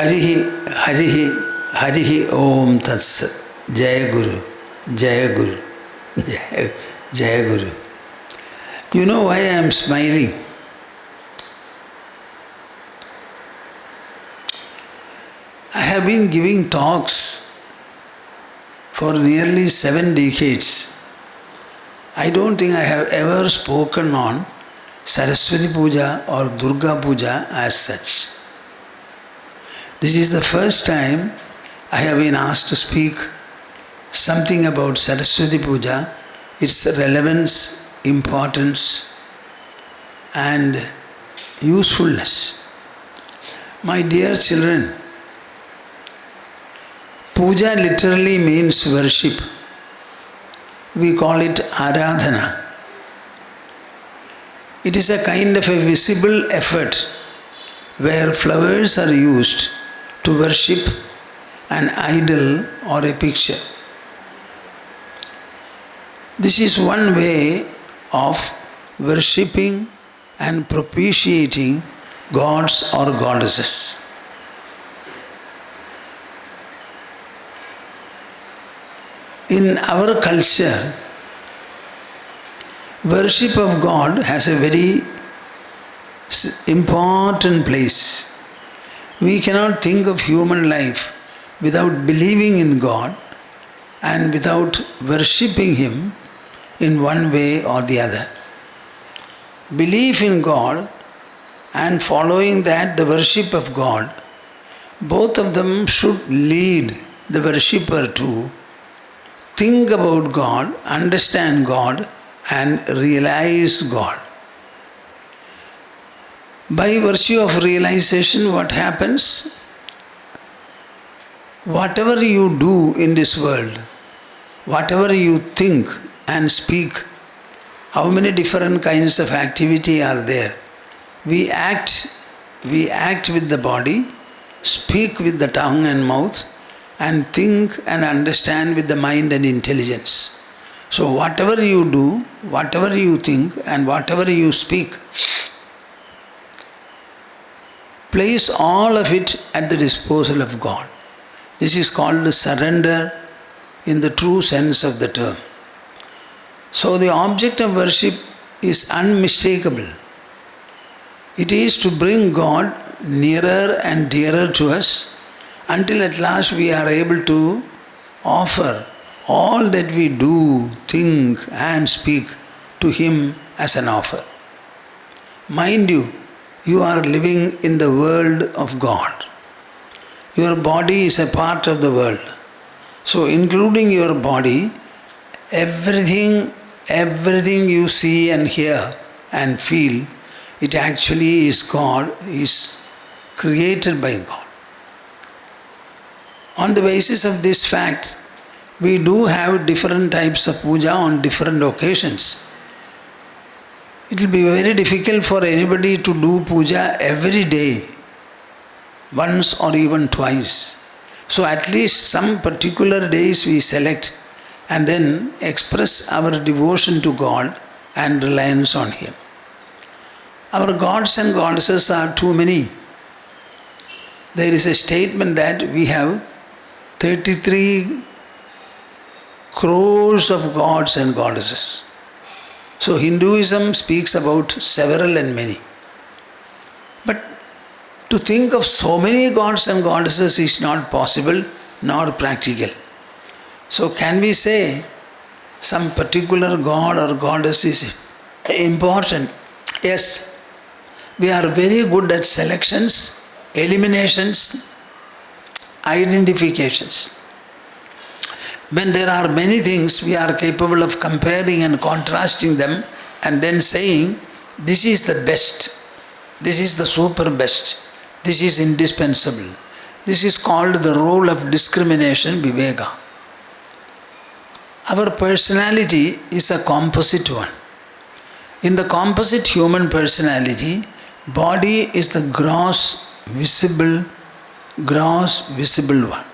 Harihi, Harihi, Harihi Om Tats. Jaya Guru, Jaya Guru, Jaya Guru. You know why I am smiling? I have been giving talks for nearly 7 decades. I don't think I have ever spoken on Saraswati Pooja or Durga Puja as such. This is the first time I have been asked to speak something about Saraswati Puja, its relevance, importance and usefulness. My dear children, Puja literally means worship. We call it Aradhana. It is a kind of a visible effort where flowers are used to worship an idol or a picture. This is one way of worshipping and propitiating gods or goddesses. In our culture, worship of God has a very important place. We cannot think of human life without believing in God and without worshipping Him in one way or the other. Belief in God and following that, the worship of God, both of them should lead the worshipper to think about God, understand God and realize God. By virtue of realization, what happens? Whatever you do in this world, whatever you think and speak, how many different kinds of activity are there? We act with the body, speak with the tongue and mouth, and think and understand with the mind and intelligence. So whatever you do, whatever you think and whatever you speak, place all of it at the disposal of God. This is called surrender in the true sense of the term. So the object of worship is unmistakable. It is to bring God nearer and dearer to us until at last we are able to offer all that we do, think and speak to Him as an offer. Mind you, you are living in the world of God. Your body is a part of the world. So including your body, everything you see and hear and feel, it actually is God, is created by God. On the basis of this fact, we do have different types of puja on different occasions. It will be very difficult for anybody to do puja every day, once or even twice. So at least some particular days we select and then express our devotion to God and reliance on Him. Our gods and goddesses are too many. There is a statement that we have 33 crores of gods and goddesses. So Hinduism speaks about several and many. But to think of so many gods and goddesses is not possible nor practical. So can we say some particular god or goddess is important? Yes, we are very good at selections, eliminations, identifications. When there are many things, we are capable of comparing and contrasting them and then saying, this is the best, this is the super best, this is indispensable. This is called the role of discrimination, viveka. Our personality is a composite one. In the composite human personality, body is the gross visible one.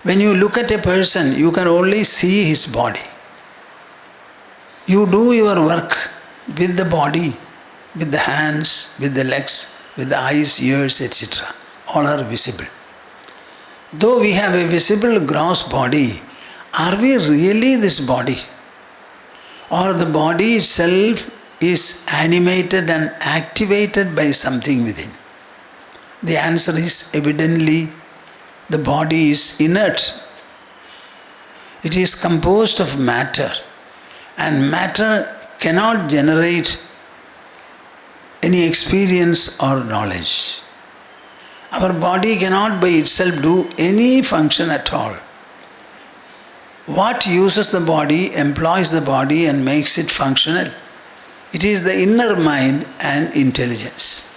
When you look at a person, you can only see his body. You do your work with the body, with the hands, with the legs, with the eyes, ears, etc. all are visible. Though we have a visible gross body, are we really this body? Or the body itself is animated and activated by something within? The answer is evidently the body is inert. It is composed of matter, and matter cannot generate any experience or knowledge. Our body cannot by itself do any function at all. What uses the body, employs the body and makes it functional? It is the inner mind and intelligence.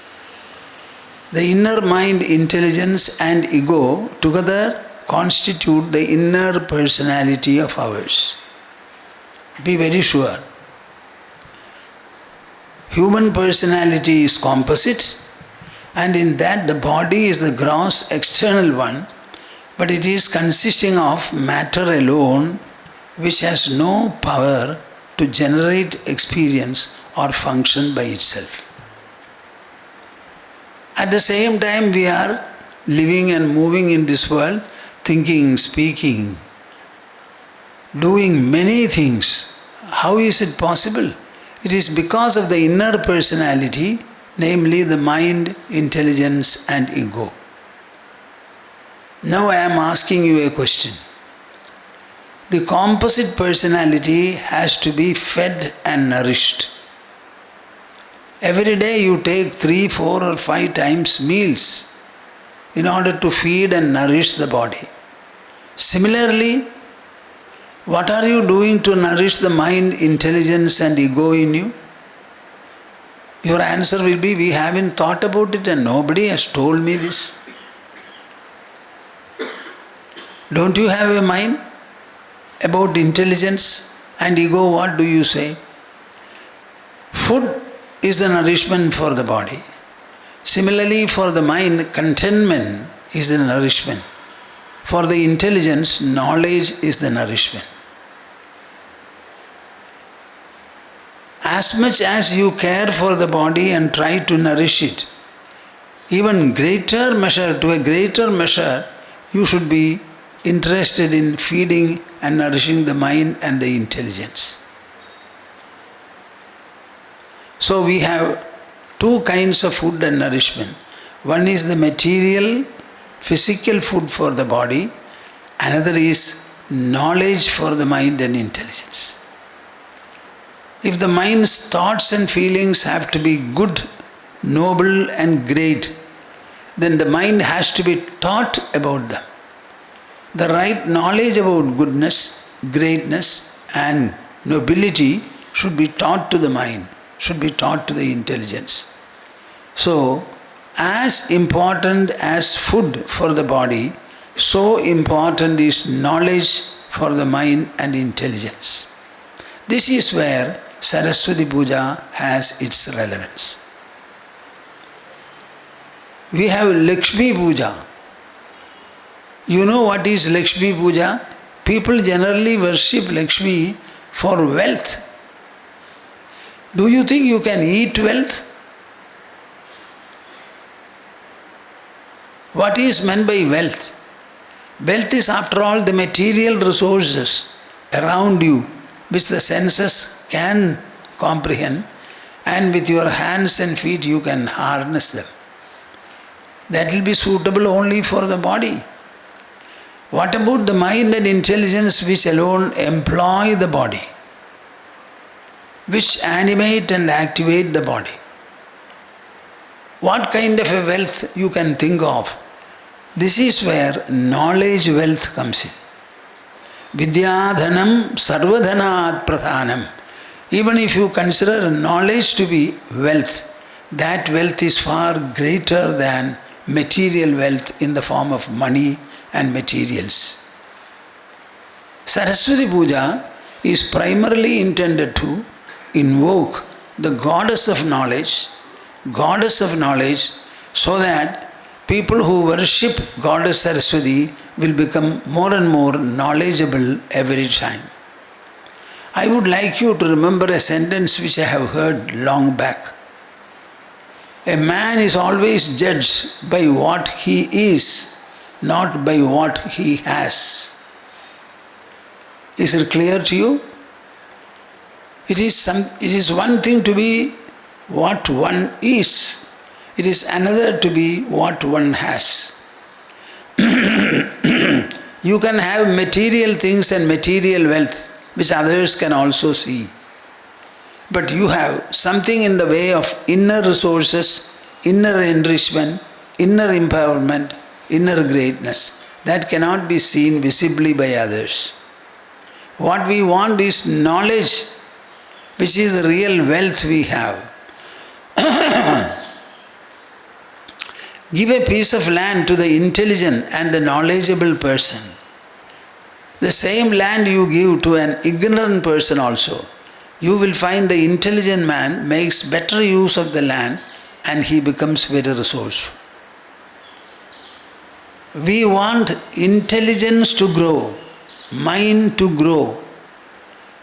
The inner mind, intelligence and ego together constitute the inner personality of ours. Be very sure. Human personality is composite, and in that the body is the gross external one, but it is consisting of matter alone, which has no power to generate experience or function by itself. At the same time, we are living and moving in this world, thinking, speaking, doing many things. How is it possible? It is because of the inner personality, namely the mind, intelligence and ego. Now I am asking you a question. The composite personality has to be fed and nourished. Every day you take 3, 4 or 5 times meals in order to feed and nourish the body. Similarly, what are you doing to nourish the mind, intelligence and ego in you? Your answer will be, we haven't thought about it and nobody has told me this. Don't you have a mind about intelligence and ego? What do you say? Food is the nourishment for the body. Similarly, for the mind, contentment is the nourishment. For the intelligence, knowledge is the nourishment. As much as you care for the body and try to nourish it, even to a greater measure, you should be interested in feeding and nourishing the mind and the intelligence. So we have 2 kinds of food and nourishment. One is the material, physical food for the body. Another is knowledge for the mind and intelligence. If the mind's thoughts and feelings have to be good, noble and great, then the mind has to be taught about them. The right knowledge about goodness, greatness and nobility should be taught to the mind, should be taught to the intelligence. So, as important as food for the body, so important is knowledge for the mind and intelligence. This is where Saraswati Pooja has its relevance. We have Lakshmi Puja. You know what is Lakshmi Puja? People generally worship Lakshmi for wealth. Do you think you can eat wealth? What is meant by wealth? Wealth is, after all, the material resources around you which the senses can comprehend, and with your hands and feet you can harness them. That will be suitable only for the body. What about the mind and intelligence which alone employ the body, which animate and activate the body? What kind of a wealth you can think of? This is where knowledge wealth comes in. Vidyadhanam sarvadhanat pradhanam. Even if you consider knowledge to be wealth, that wealth is far greater than material wealth in the form of money and materials. Saraswati Puja is primarily intended to invoke the goddess of knowledge, so that people who worship Goddess Saraswati will become more and more knowledgeable every time. I would like you to remember a sentence which I have heard long back. A man is always judged by what he is, not by what he has. Is it clear to you? It is one thing to be what one is. It is another to be what one has. You can have material things and material wealth, which others can also see. But you have something in the way of inner resources, inner enrichment, inner empowerment, inner greatness that cannot be seen visibly by others. What we want is knowledge, which is the real wealth we have. Give a piece of land to the intelligent and the knowledgeable person. The same land you give to an ignorant person also, you will find the intelligent man makes better use of the land and he becomes very resourceful. We want intelligence to grow, mind to grow.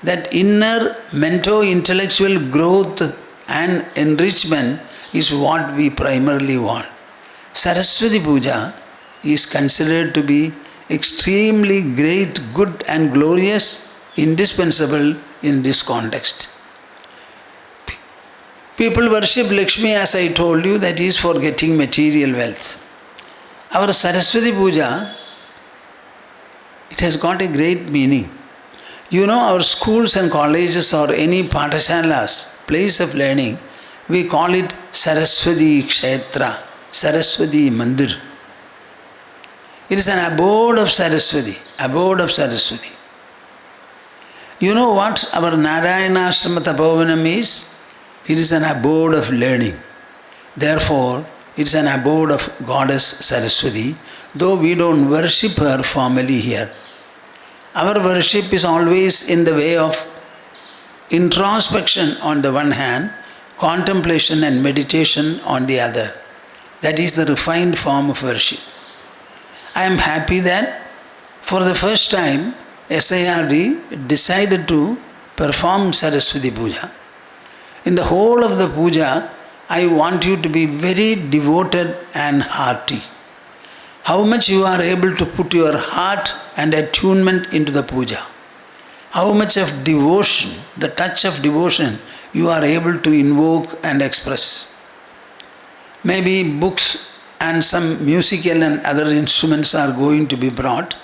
That inner mento-intellectual growth and enrichment is what we primarily want. Saraswati Puja is considered to be extremely great, good and glorious, indispensable in this context. People worship Lakshmi, as I told you, that is for getting material wealth. Our Saraswati Puja, it has got a great meaning. You know, our schools and colleges or any pathashalas, place of learning, we call it Saraswati Kshetra, Saraswati Mandir. It is an abode of Saraswati, abode of Saraswati. You know what our Narayana Ashrama Tapovanam is? It is an abode of learning. Therefore, it is an abode of Goddess Saraswati, though we don't worship her formally here. Our worship is always in the way of introspection on the one hand, contemplation and meditation on the other. That is the refined form of worship. I am happy that for the first time SIRD decided to perform Saraswati Puja. In the whole of the puja, I want you to be very devoted and hearty. How much you are able to put your heart and attunement into the puja. How much of devotion, the touch of devotion, you are able to invoke and express. Maybe books and some musical and other instruments are going to be brought.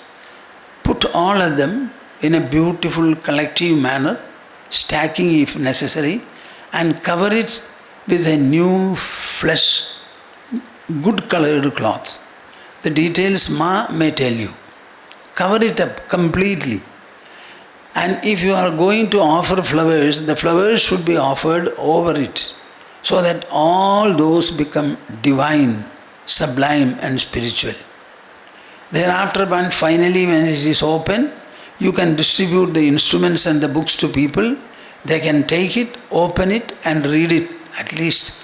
Put all of them in a beautiful collective manner, stacking if necessary, and cover it with a new fresh, good colored cloth. The details Ma may tell you. Cover it up completely. And if you are going to offer flowers, the flowers should be offered over it, so that all those become divine, sublime and spiritual. Thereafter, finally when it is open, you can distribute the instruments and the books to people. They can take it, open it and read it, at least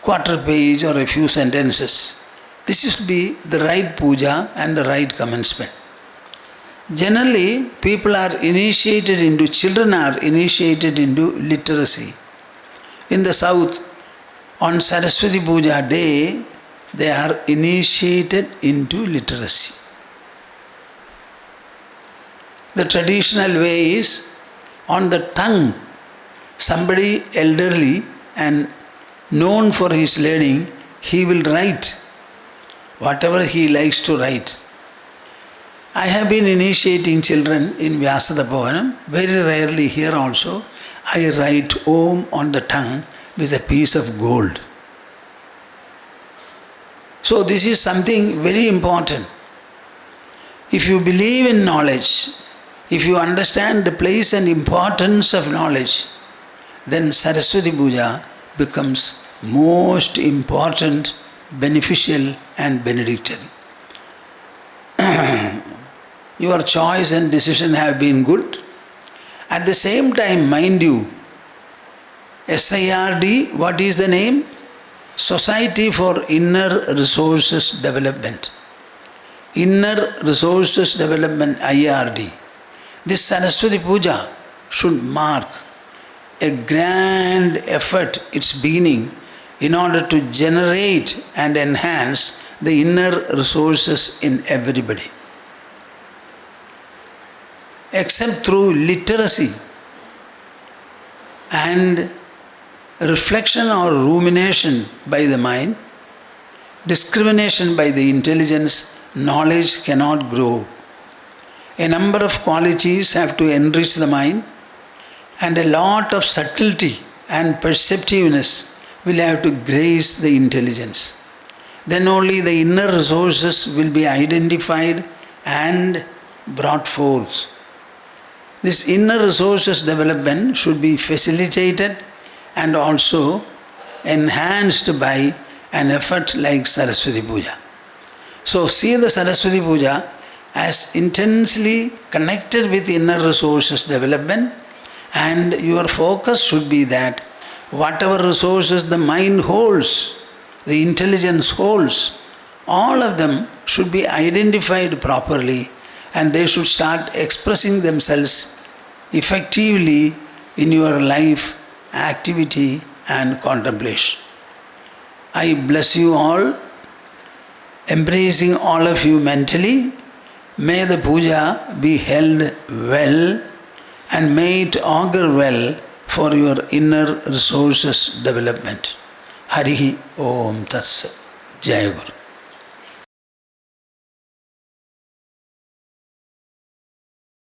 quarter page or a few sentences. This should be the right puja and the right commencement. Generally, children are initiated into literacy. In the south, on Saraswati Puja day, they are initiated into literacy. The traditional way is, on the tongue, somebody elderly and known for his learning, he will write whatever he likes to write. I have been initiating children in Vyasadapavanam. Very rarely here also, I write Om on the tongue with a piece of gold. So this is something very important. If you believe in knowledge, if you understand the place and importance of knowledge, then Saraswati Puja becomes most important, beneficial and benedictory. Your choice and decision have been good. At the same time, mind you, SIRD, what is the name? Society for Inner Resources Development. Inner Resources Development, IRD. This Saraswati Puja should mark a grand effort, its beginning, in order to generate and enhance the inner resources in everybody. Except through literacy and reflection or rumination by the mind, discrimination by the intelligence, knowledge cannot grow. A number of qualities have to enrich the mind, and a lot of subtlety and perceptiveness will have to grace the intelligence. Then only the inner resources will be identified and brought forth. This inner resources development should be facilitated and also enhanced by an effort like Saraswati Puja. So see the Saraswati Puja as intensely connected with inner resources development, and your focus should be that whatever resources the mind holds, the intelligence holds, all of them should be identified properly, and they should start expressing themselves effectively in your life, activity and contemplation. I bless you all, embracing all of you mentally. May the puja be held well, and may it augur well for your inner resources development. Harihi Om Tat Sat. Jai Guru.